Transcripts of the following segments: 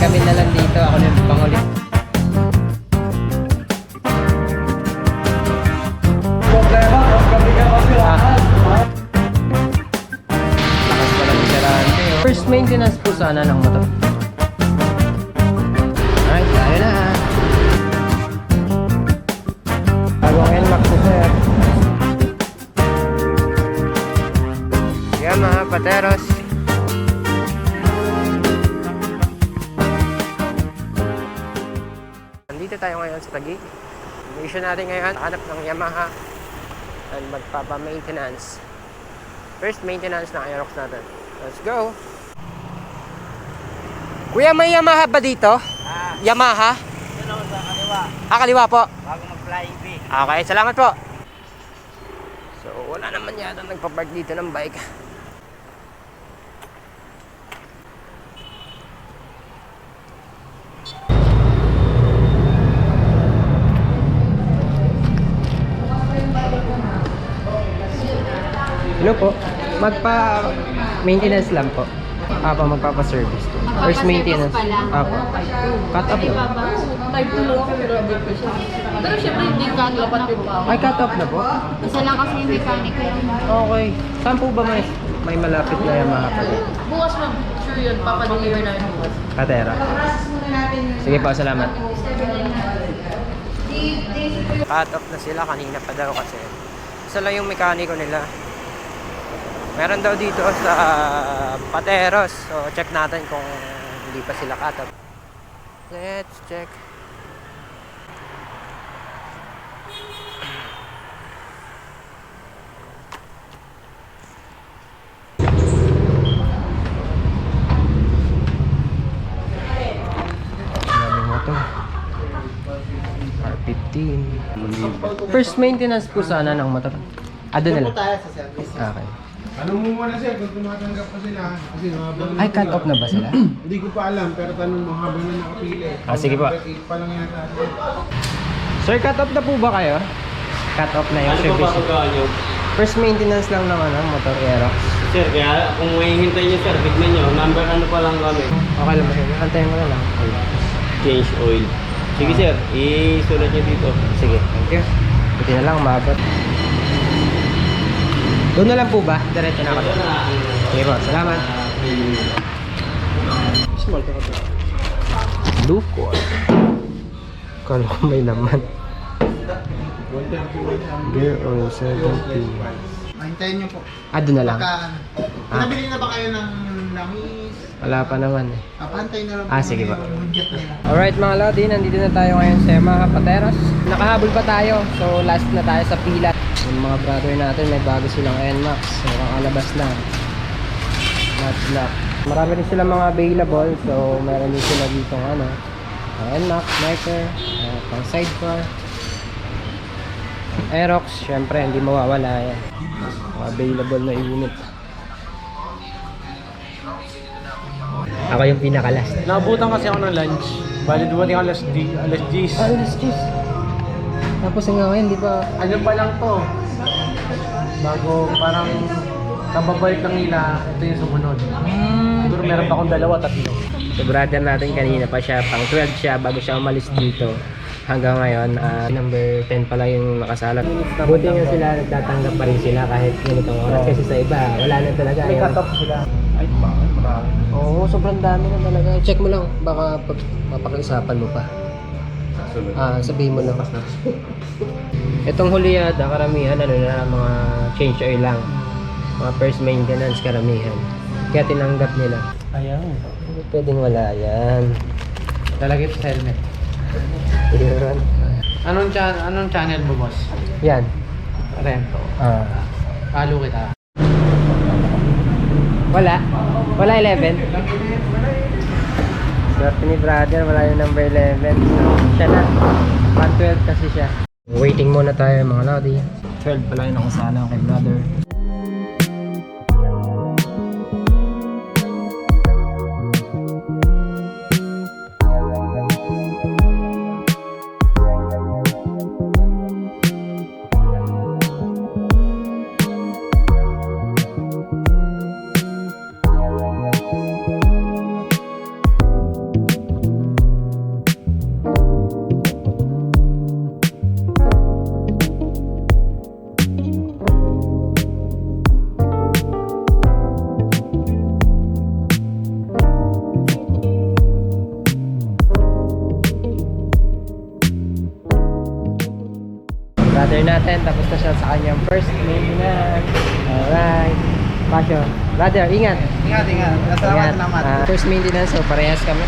kami na lang dito. Ako na yung pangulit. Lakas pala ng garante. First maintenance po sana ng motor. Alright, tayo na. Bagong NMAX po sir. Yan mga pateros. Nandito tayo ngayon sa Taguig. Mission natin ngayon, hanap ng Yamaha and magpapa-maintenance. First maintenance ng Aerox natin. Let's go! Kuya, may Yamaha ba dito? Yamaha? Yun ako sa kaliwa. Kaliwa po. Bago mag-flying V. Okay, salamat po. So, wala naman yata nagpa-park dito ng bike. Hello po. Magpa-maintenance lang po. Apo, magpapa-service to. First maintenance. Apo. Cut up na. Type 2 lang ako, grabe pa siya. Pero syempre hindi ka lapat yung pa. Ay, cut up na po? Isa lang kasi yung mekaniko yung Okay. Saan po ba may malapit na Yamaha pa dito? Bukas ma'am, sure yun, papadeliver namin bukas. Katera. Sige po, salamat. Cut off na sila kanina pa daw kasi. Isa lang yung mekaniko nila. Meron daw dito sa Pateros. So, check natin kung hindi pa sila cut off. Let's check. Daming motor. R15. First maintenance po sana ng motor. Doon na lang. Tayo sa service. Okay. Tanong mo muna sir kung tumatanggap pa sila kasi habang Ay, cut off na ba sila? hindi ko pa alam pero tanong mo habang na nakapili. Sige po. Number 8 pa lang yata. Sir, cut off na po ba kayo? Cut off na yung service. nyo? First maintenance lang naman ng motor Aerox. Sir, kaya kung mahihintay nyo sir, tignan nyo, number ano pa lang kami. Okay lang ba sir? Antayin mo na lang. Change oil. Sige sir, isulat nyo dito. Sige, thank you. Buti na lang, umabot. Doon na lang po ba? Diretso na ako. Sige po, salamat. Small ka ba? Lucor. Kala ko may laman. Gear oil 70. Hintayin niyo po. Doon na lang. Nabili na ba kayo ng langis? Wala pa naman eh. Pantay na lang Sige po. budget nila. Alright mga Lodi, nandito na tayo ngayon sa Yamaha Pateros. Nakahabol pa tayo, so last na tayo sa pila. Yung mga brother natin, may bago silang NMAX. So kakalabas lang. Not black. Marami rin silang mga available, so meron din sila dito NMAX, Sniper, pang sidecar. Aerox, syempre hindi mawawala yan. Mga available na unit. Ako yung pinaka-last. Naabutan kasi ako ng lunch. Bali dumating alas 10. Alas 10. Tapos hanggang ngayon, di ba? Ano pa lang to? Bago parang kababalik lang nila, ito yung sumunod. Siguro meron pa akong 2, 3. So brother natin kanina pa siya, pang 12 siya bago siya umalis dito. Hanggang ngayon, number 10 pala yung nakasalat. Buti nga sila, nagtatanggap pa rin sila kahit ganitong oras. Kasi sa iba, wala na talaga. May cut-off sila. Ay, bakit? Marami. Oo, sobrang dami na talaga. Check mo lang, baka papakiusapan mo pa. Sabihin mo lang. Itong Huliada, karamihan, mga change oil lang. Mga first maintenance, karamihan. Kaya tinanggap nila. Ayaw. Hindi pwedeng wala yan. Lalagay sa helmet. Yun. Anong channel mo, boss? Yan. Rento. Follow kita. Wala. Wala 11. Swerte ni brother, wala yung number 11. So, siya na. 112 kasi siya. Waiting muna tayo mga Lodi. 12 pala yung nakasana kay brother. brother natin, tapos na siya sa kanyang first maintenance. Alright. Pasyo. Brother, ingat. Ingat. Ingat. First maintenance, so parehas kami.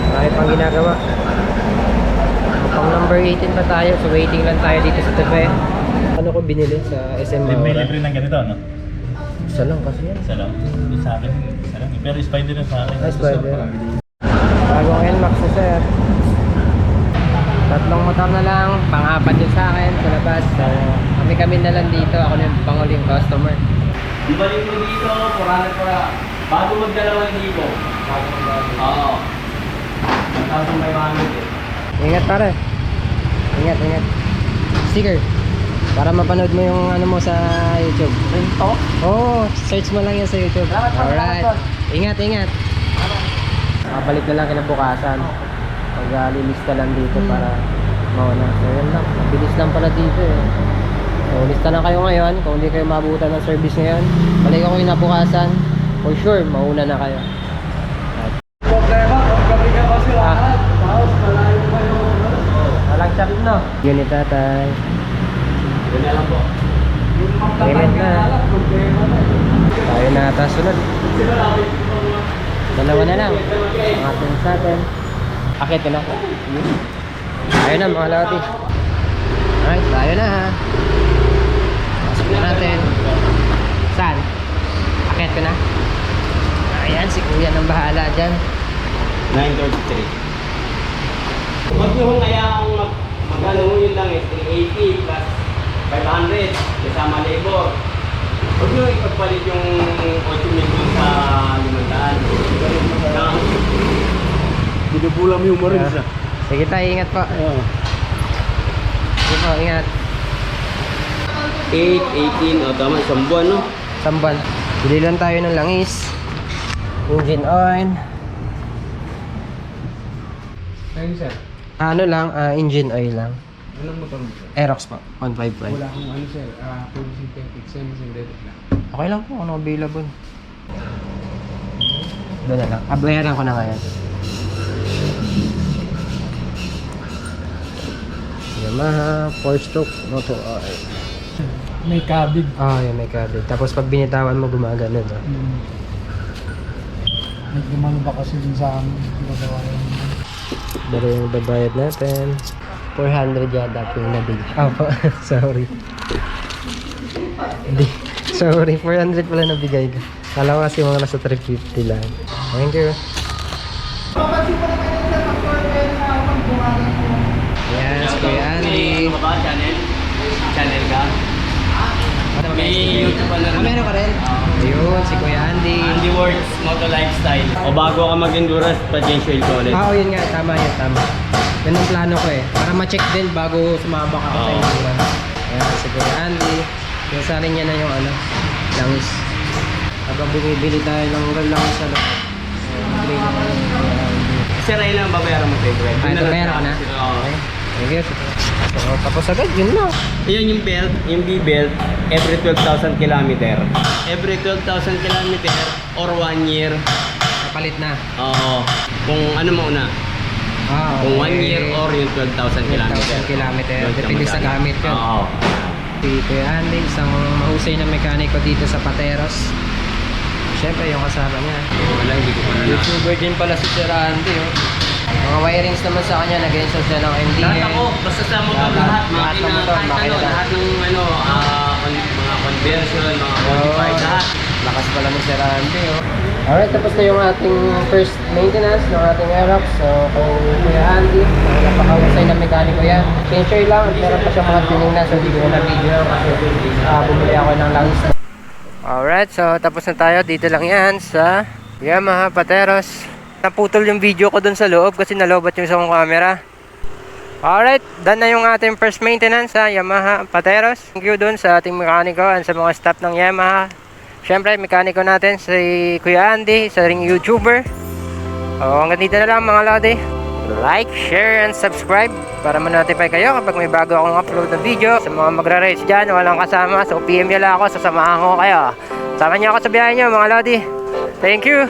Marami pang ginagawa. Pang number 18 pa tayo, so waiting lang tayo dito sa TV. Ano ko binili sa SM May Mawala? libre ng ganito, no? Isa lang kasi yan. Isa lang. Sa akin, isa lang. Pero spider na sa akin. Nice spider. Bagong NMAX na sir. Tatlong motor na lang, pang-apat yun sa akin sa labas. So, kami na lang dito, ako na yung panguling customer. Ibalik mo dito, puranan ko na. Bago mag-2,000. Oo. 1,500 eh. Ingat pare. Ingat. Sticker. Para mapanood mo yung ano mo sa YouTube. Ito? Oo, search mo lang yan sa YouTube. Alright. Ingat. Mabalik na lang kinabukasan. Pag-lilista lang dito para mauna. So yun lang. Mabilis lang pala dito eh. So lista lang kayo ngayon. Kung hindi kayo mabutan ng service ngayon, balik ako kinabukasan. For sure, mauna na kayo. Problema, kung gabi ka kasi lahat. Tapos malayo pa yung Walang chop no? Unit tatay. Yun na lang po. Payment na. Tayo na ata sunod. Dalawa na lang. Ang ating sa atin. Akit ka na. Tayo na mga lati. Alright, tayo na ha. Pasok na natin. Saan? Akit ka na. Ayan, si kuya nang bahala dyan. 933. Huwag nyo kung kaya ang mag-ano mo yun lang eh, 380 plus 500 kasama labor. Huwag nyo ipagpalit yung 8 million sa 500. Binubula mo yung Ah, sige tayo, ingat po. Sige po, ingat. 8, 18, o tama, isang buwan no? Samban. Bili lang tayo ng langis. Engine oil. Ayun sir, Ano lang, engine oil lang. anong motor mo sir? Aerox po, 155. Wala akong ano sir, full synthetic, semi-synthetic lang. Okay lang po, ano available. Doon na lang. Bayaran ko na ngayon. Yamaha 4-stroke motor oil. May cabin. Yan may kabel. Tapos pag binitawan mo, gumagano no? May gumano ba kasi din sa amin, ginagawa yung Pero yung babayad natin, 400 yata po yung nabili. Po, sorry. Hindi. Sorry, 400 pala nabigay ko. Kala ko kasi mga nasa 350 lang. Thank you. Yan, si Kuya Andy. Ano ba? Channel ka? May YouTube pa na rin. Meron ka rin? Ayun, si Kuya Andy. Andy Works Moto Lifestyle. O bago ka mag-endurance, pa-change oil ko ulit. Yun nga, tama yun, tama. Yan ang plano ko eh. Para ma-check din bago sumabak ako sa inyo. Ayan, si Kuya Andy. Pinasarin niya na yung langis. Habang bumibili tayo ng langis sa loob. Bili na yung Kuya Andy. Sir, ayun lang babayaran mo kay Gwen. Ito meron na? Oo. Okay. Thank you. So, tapos agad, yun lang. Ayan yung belt, yung B-belt, every 12,000 kilometer. Every 12,000 kilometer or 1 year. Kapalit na. Oo. Kung ano mauna. Kung 1 year or yung 12,000 kilometer. 12,000 kilometer. Doon ka Depende sa magkano. gamit yun. Oo. Si Kuya Andy, isang mahusay na mekaniko dito sa Pateros. Siyempre, yung kasama niya. Wala, hindi ko pa na. YouTuber din pala si Sir Andy, oh. Mga wirings naman sa kanya, nag-install siya ng MDM. Lahat ako, basta sa motor lahat. Lahat ng motor, Kahit makina lahat. lahat ng mga conversion, mga modified, lahat. Lakas pala ni Sir Andy, oh. Alright, tapos na yung ating first maintenance ng ating Aerox. So, kung Kuya Andy, napakahusay na mekaniko yan. Change lang, at meron pa siya mga tuning na, so hindi ko na video kasi bumili ako ng langis. Alright, so tapos na tayo. Dito lang yan sa Yamaha Pateros. Naputol yung video ko dun sa loob kasi nalobat yung isang camera. Alright, done na yung ating first maintenance sa Yamaha Pateros. Thank you dun sa ating mekaniko and sa mga staff ng Yamaha. Siyempre, mekaniko natin si Kuya Andy, sa ring YouTuber. Hanggang dito na lang mga lodi. Like, share, and subscribe para ma-notify kayo kapag may bago akong upload na video. Sa mga magra-race dyan, walang kasama. So PM nyo lang ako, sasamahan ko kayo. Sama nyo ako sa biyahe nyo mga lodi. Thank you!